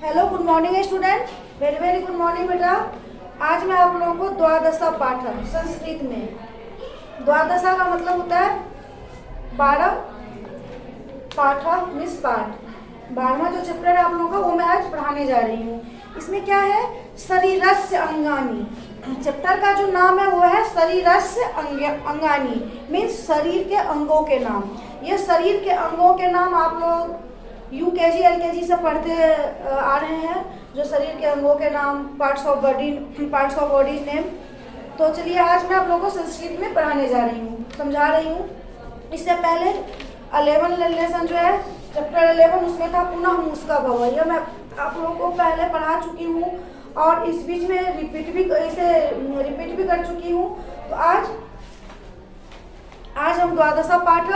Hello, good morning student. Very very good morning बेटा। आज मैं आप लोगों को द्वादशा पाठ संस्कृत में, द्वादशा का मतलब होता है 12, पाठ मीन्स पाठ, 12वां जो चैप्टर है आप लोगों का वो मैं आज पढ़ाने जा रही हूँ। इसमें क्या है, शरीरस्य अंगानी। चैप्टर का जो नाम है वो है शरीरस्य अंगानी, मीन्स शरीर के अंगों के नाम। ये शरीर के अंगों के नाम आप लोग यूकेजी एलकेजी से पढ़ते आ रहे हैं, जो शरीर के अंगों के नाम, पार्ट्स ऑफ बॉडीज नेम। तो चलिए आज मैं आप लोगों को संस्कृत में पढ़ाने जा रही हूँ, समझा रही हूँ। इससे पहले 11 लेसन जो है चैप्टर 11 उसमें था पुनः मुस्का भव, यह मैं आप लोगों को पहले पढ़ा चुकी हूँ और इस बीच में रिपीट भी कर चुकी हूँ। तो आज हम द्वादशा पाठ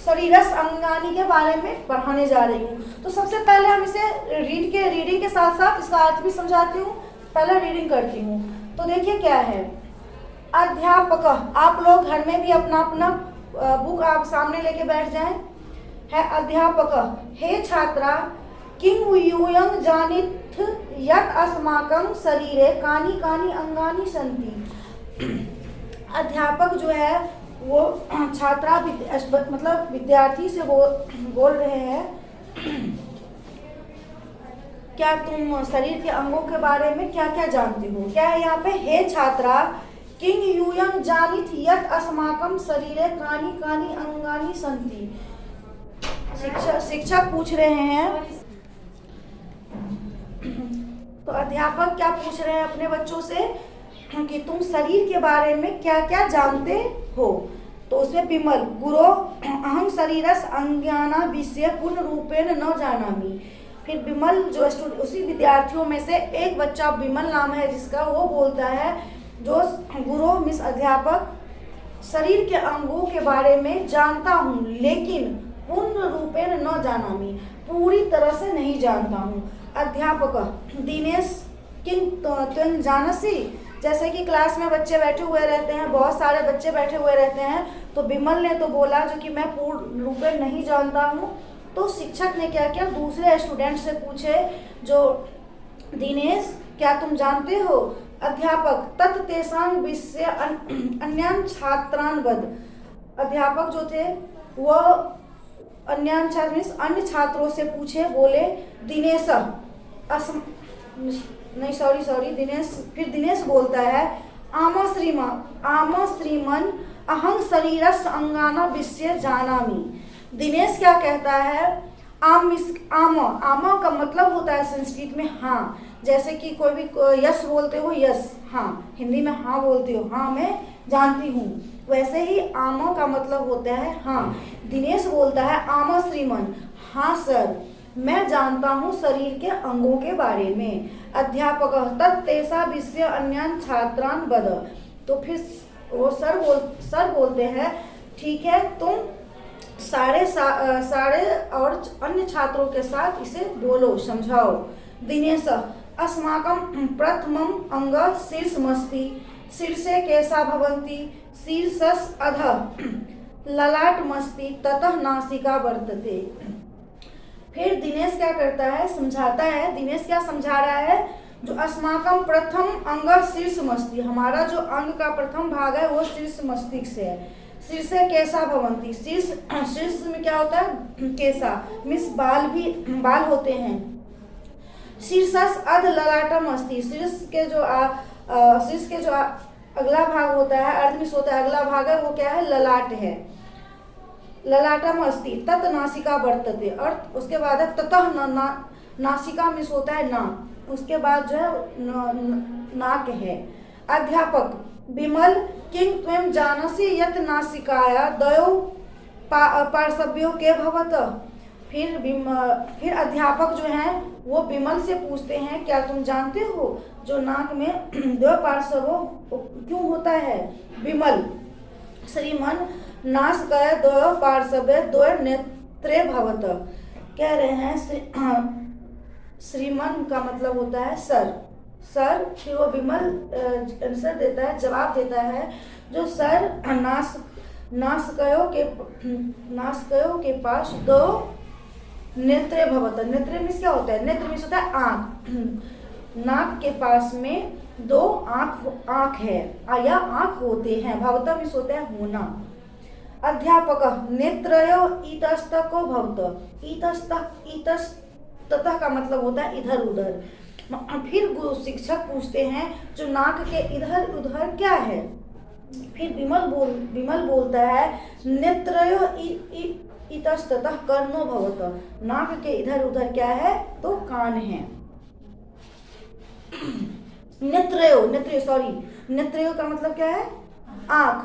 शरीरस अंगानी के बारे में पढ़ाने जा रही हूँ। तो सबसे पहले हम इसे रीडिंग के साथ साथ इसका अर्थ भी समझाती हूँ। पहले रीडिंग करती हूँ। तो देखिए क्या है, अध्यापक, आप लोग घर में भी अपना अपना बुक आप सामने लेके बैठ जाएं। है अध्यापक, हे छात्रा, किं यूयं जानीथ यत् अस्माकं शरीरे कानि कानि अंगानि सन्ति। अध्यापक जो है वो छात्रा मतलब विद्यार्थी से बोल रहे हैं, क्या तुम शरीर के अंगों के बारे में क्या क्या जानते हो। क्या है यहाँ पे, हे छात्रा, किंग यूयं जानीथ यत् अस्माकं शरीरे कानि कानि अंगानि सन्ति। शिक्षक पूछ रहे हैं, तो अध्यापक क्या पूछ रहे हैं अपने बच्चों से कि तुम शरीर के बारे में क्या क्या जानते हो। तो उसमें विमल, गुरो अहं शरीरस अंज्ञाना विषय पूर्ण रूपेण न जानामि। फिर विमल जो उसी विद्यार्थियों में से एक बच्चा विमल नाम है जिसका, वो बोलता है, जो गुरु मिस अध्यापक, शरीर के अंगों के बारे में जानता हूँ लेकिन पूर्ण रूपेण न जानामि, पूरी तरह से नहीं जानता हूँ। अध्यापक, दिनेश किं त्वं जानसि। जैसे कि क्लास में बच्चे बैठे हुए रहते हैं, बहुत सारे बच्चे बैठे हुए रहते हैं, तो विमल ने तो बोला जो कि मैं पूर्ण रूप में नहीं जानता हूँ। तो शिक्षक ने क्या किया, दूसरे स्टूडेंट से पूछे, जो दिनेश क्या तुम जानते हो। अध्यापक, तत् तेषां विषय अन्यान् छात्रान् वद। अध्यापक जो थे वो अन्यान् छात्र मीन्स अन्य छात्रों से पूछे, बोले दिनेश दिनेश, फिर दिनेश बोलता है, आम श्रीमन अहं शरीरस अंगाना विषय जानामि। दिनेश क्या कहता है, आम का मतलब होता है संस्कृत में हाँ। जैसे कि कोई भी यस बोलते हो, यस हाँ, हिंदी में हाँ बोलते हो, हाँ मैं जानती हूँ, वैसे ही आम का मतलब होता है हाँ। दिनेश बोलता है, आम श्रीमन, हाँ सर, मैं जानता हूँ शरीर के अंगों के बारे में। अध्यापक, तत् तेषां विषय अन्यान् छात्रान् वद। तो फिर वो सर बोलते हैं, ठीक है, तुम सारे और अन्य छात्रों के साथ इसे बोलो, समझाओ। दिनेश, अस्माकं प्रथमं अंग शीर्षमस्ति, शीर्षे केशा भवन्ति, शीर्षस् अधः ललाटमस्ति, ततः नासिका वर्तते। फिर दिनेश क्या करता है, समझाता है। दिनेश क्या समझा रहा है, जो अस्माकं प्रथम अंग शीर्षमस्ति, हमारा जो अंग का प्रथम भाग है वो शीर्ष मस्तिष्क से है। शीर्षे केशा भवन्ति, शीर्ष में क्या होता है, केशा मीन्स बाल होते हैं। शीर्षस अध ललाटम अस्ति, शीर्ष के जो अगला भाग होता है, अर्ध मीन्स होता है अगला भाग है, वो क्या है, ललाट है। ललाटम अस्ति, तत् नासिका वर्तते, और उसके बाद है ततः नासिका मीन्स होता है ना, उसके बाद जो है नाक है। अध्यापक, विमल, किं त्वं जानसि यत् नासिकाया द्वयो पार्श्वयोः के भवत। फिर अध्यापक जो है वो विमल से पूछते हैं, क्या तुम जानते हो जो नाक में दो पार्श्व क्यों होता है। विमल, श्रीमन नासिकाया द्वयो पार्श्वे द्वयो नेत्रे भवत। कह रहे हैं श्रीमन का मतलब होता है सर। फिर वो विमल आंसर देता है, जवाब देता है, जो सर नासिकाओं के पास दो नेत्रे भवत, नेत्रे मीन्स क्या होता है, नेत्र मीन्स होता है आँख, नाक के पास में दो आँख है या आँख होते हैं, भवत मीन्स होता है होना। अध्यापक नेत्रयो इतस्तको भवत, इतस्ततः का मतलब होता है इधर उधर। फिर गुरु शिक्षक पूछते हैं जो नाक के इधर उधर क्या है। फिर विमल बोलता है नेत्रयो इतस्ततः कर्णो भवत, नाक के इधर उधर क्या है तो कान है। नेत्रयो का मतलब क्या है आँख।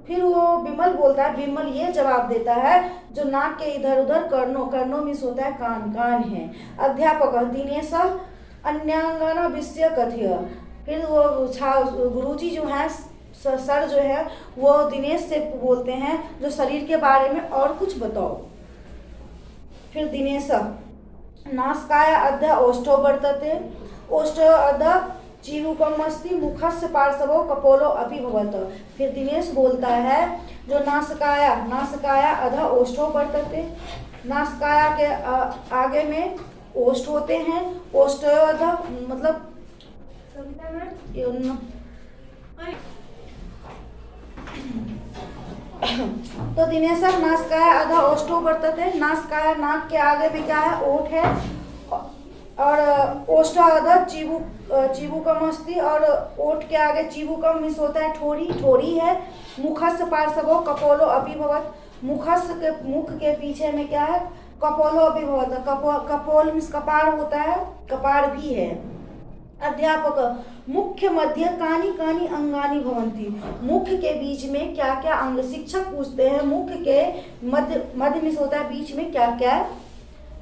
फिर वो विमल बोलता है, विमल ये जवाब देता है जो नाक के इधर उधर कर्णो मीन्स होता है कान है। अध्यापक दिनेश अन्यांगना विषय कथ्य, फिर वो गुरुजी जो है सर जो है वो दिनेश से बोलते हैं जो शरीर के बारे में और कुछ बताओ। फिर दिनेश नासिकाय अद्य ओष्ठो वर्तते, ओष्ठो अद्य चिबुकमस्ति, मुखस्य पार्श्वो कपोलो अपि भवत। फिर दिनेश बोलता है जो नासिकाया अध ओष्ठो वर्तते, नासिकाया के आगे में ओष्ठ होते हैं, ओष्ठ अध मतलब तो दिनेश नासिकाया अध ओष्ठो वर्तते, नासिकाया नाक के आगे में क्या है ओठ है, और ओष्ठाध चिबुकमस्ति, और ओठ के आगे चिबुकम मीन्स होता है ठोरी है। मुखस्य पार्श्वो कपोलो अपि भवत, मुख के पीछे में क्या है कपोलो अपि भवत, कपोल मीन्स कपार होता है, कपार भी है। अध्यापक मुख्य मध्य कानी कानी अंगानी भवंती, मुख के बीच में क्या क्या अंग, शिक्षक पूछते हैं मुख के मध्य मीन्स होता है बीच में क्या क्या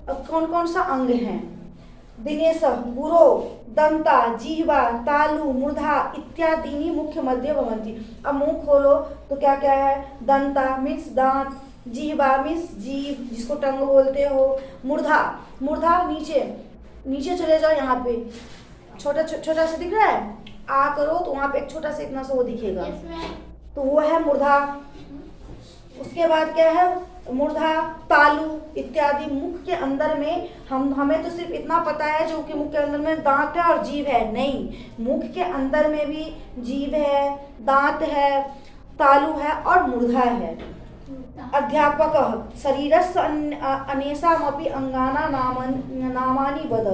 कौन कौन सा अंग है। दिनेश गुरो दंता जिह्वा तालु मूर्धा इत्यादि मुख्य मध्य भवंती। अब मुंह खोलो तो क्या क्या है, दंता मीन्स दांत, जिह्वा मीन्स जीभ जिसको टंग बोलते हो, मूर्धा नीचे चले जाओ, यहाँ पे छोटा सा दिख रहा है, आ करो तो वहाँ पे एक छोटा सा इतना सा वो दिखेगा तो वो है मूर्धा। उसके बाद क्या है मूर्धा तालु इत्यादि। मुख के अंदर में हमें तो सिर्फ इतना पता है जो कि मुख के अंदर में दांत है और जीभ है, नहीं, मुख के अंदर में भी जीभ है, दांत है, तालु है और मूर्धा है। अध्यापक शरीरस्य अनेषामपि अंगाना नामानि वद,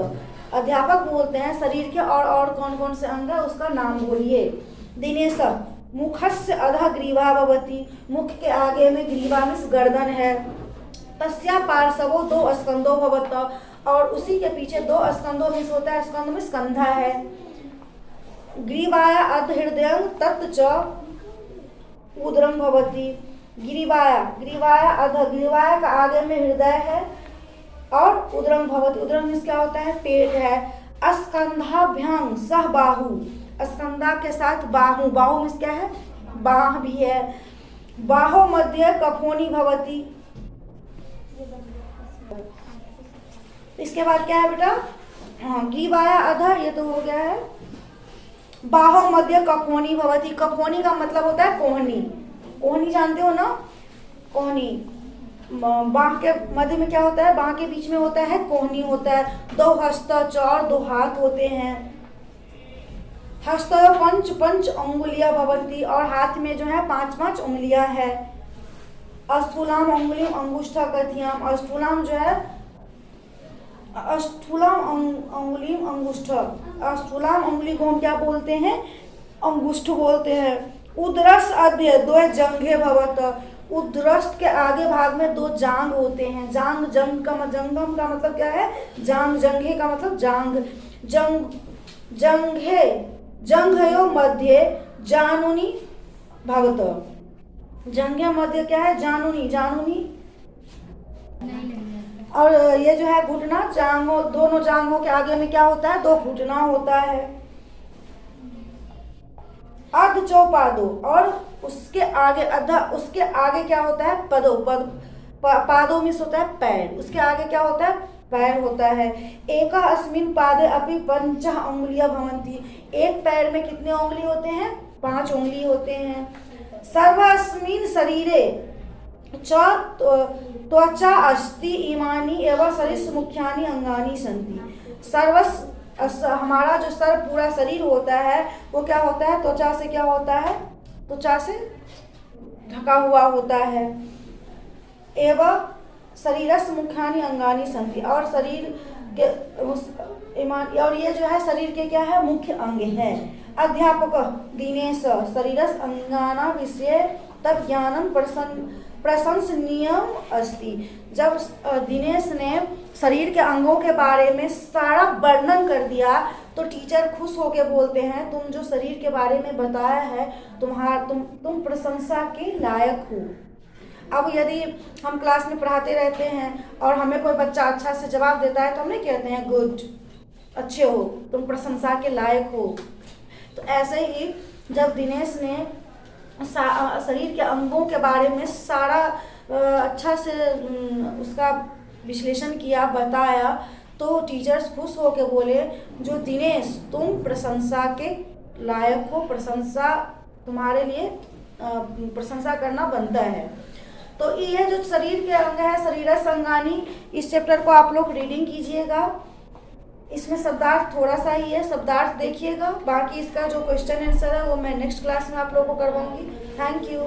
अध्यापक बोलते हैं शरीर के और कौन कौन से अंग है उसका नाम बोलिए। दिनेश मुखस्य अधः ग्रीवा भवति, मुख के आगे में ग्रीवा मीन्स गर्दन है। तस्या पार्श्वो दो स्कंदो भवत, और उसी के पीछे दो स्कंदों मीन्स होता है स्कंद मीन्स कंधा है। ग्रीवाया अध हृदय तत् च उदरम भवति, ग्रीवाया अध, ग्रीवाया का आगे में हृदय है और उदरम भवति, उदरम मीन्स क्या होता है पेट है। अस्कंधाभ्यां सह बाहु, स्कंधा के साथ बाहु, बाहु मीन्स क्या है बाह भी है। बाहो मध्य कफोनी भवती, इसके बाद क्या है बेटा ग्रीवाया अधा, ये तो हो गया है। बाहो मध्य कफोनी भवती, कफोनी का मतलब होता है कोहनी, कोहनी जानते हो ना, कोहनी। बाह के मध्य में क्या होता है, बाह के बीच में होता है कोहनी होता है। दो हस्त चौर, दो हाथ होते हैं। हस्तयो पंच अंगुलियां भवंती, और हाथ में जो है 5 उंगलियां है। अस्थूलाम अंगुलिम अंगुष्ठा कथियाम, अस्थूलाम जो है अस्थूलाम अंगुलिम अंगुष्ठ, अस्थूलाम अंगुली को हम क्या बोलते हैं अंगुष्ठ बोलते हैं। उदरस अद्य दो जंघे भवत, उदरस के आगे भाग में 2 जांग होते हैं। जंगम का मतलब क्या है जंघे का मतलब जांग, जंघयो मध्य जानुनी भवत, जंघे मध्य क्या है जानुनी। और ये जो है घुटना, दोनों जांघों के आगे में क्या होता है 2 घुटना होता है। अर्ध चौपादो, और उसके आगे उसके आगे क्या होता है पादो में होता है पैर, उसके आगे क्या होता है पैर होता है। एका अस्मिन पादे अपि 5 उंगलियां भवंती, एक पैर में कितने उंगली होते हैं 5 उंगली होते हैं। सर्वास्मिन शरीरे च त्वचा अस्ति इमानि एवं शरीर मुख्यानि अंगानि सन्ति। हमारा जो सर पूरा शरीर होता है वो क्या होता है, त्वचा से क्या होता है, त्वचा से ढका हुआ होता है। एवं शरीरस मुख्यानि अंगानि सन्ति, और शरीर के और ये जो है शरीर के क्या है, मुख्य अंग है। अध्यापक दिनेश शरीरस अंगाना विषय तब ज्ञानम प्रशंसनीयम अस्ति। जब दिनेश ने शरीर के अंगों के बारे में सारा वर्णन कर दिया तो टीचर खुश होकर बोलते हैं, तुम जो शरीर के बारे में बताया है तुम प्रशंसा के लायक हो। अब यदि हम क्लास में पढ़ाते रहते हैं और हमें कोई बच्चा अच्छा से जवाब देता है तो हम नहीं कहते हैं गुड, अच्छे हो, तुम प्रशंसा के लायक हो। तो ऐसे ही जब दिनेश ने शरीर के अंगों के बारे में सारा अच्छा से उसका विश्लेषण किया, बताया, तो टीचर्स खुश होकर बोले, जो दिनेश तुम प्रशंसा के लायक हो, प्रशंसा तुम्हारे लिए प्रशंसा करना बनता है। तो ये जो शरीर के अंग है, शरीरस अंगानि, इस चैप्टर को आप लोग रीडिंग कीजिएगा। इसमें शब्दार्थ थोड़ा सा ही है, शब्दार्थ देखिएगा, बाकी इसका जो क्वेश्चन आंसर है वो मैं नेक्स्ट क्लास में आप लोगों को करवाऊंगी। Thank you.